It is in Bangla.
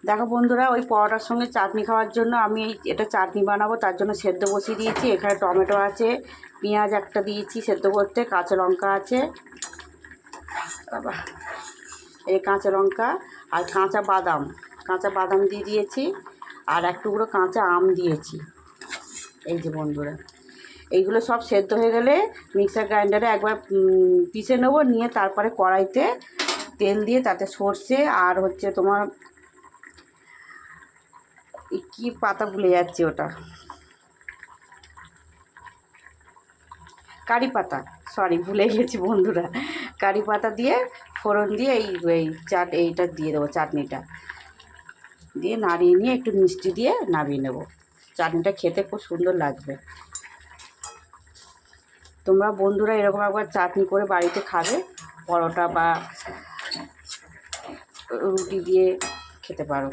দেখো বন্ধুরা, ওই পরোটার সঙ্গে চাটনি খাওয়ার জন্য আমি এটা চাটনি বানাবো। তার জন্য সেদ্ধ বসিয়ে দিয়েছি। এখানে টমেটো আছে, পেঁয়াজ একটা দিয়েছি সেদ্ধ করতে, কাঁচা লঙ্কা আছে, বাবা এই কাঁচা লঙ্কা আর কাঁচা বাদাম দিয়ে দিয়েছি, আর এক টুকরো কাঁচা আম দিয়েছি। এই যে বন্ধুরা, এইগুলো সব সেদ্ধ হয়ে গেলে মিক্সার গ্রাইন্ডারে একবার পিষে নেবো, নিয়ে তারপরে কড়াইতে তেল দিয়ে তাতে সর্ষে আর হচ্ছে তোমার কি পাতা ভুলে যাচ্ছি, ওটা কারি পাতা, ভুলে গেছি বন্ধুরা। কারি পাতা দিয়ে ফোড়ন দিয়ে এইটা দিয়ে দেবো, চাটনিটা দিয়ে নাড়িয়ে নিয়ে একটু মিষ্টি দিয়ে নামিয়ে নেব। চাটনিটা খেতে খুব সুন্দর লাগবে। তোমরা বন্ধুরা এরকম একবার চাটনি করে বাড়িতে খাবে, পরোটা বা রুটি দিয়ে খেতে পারো।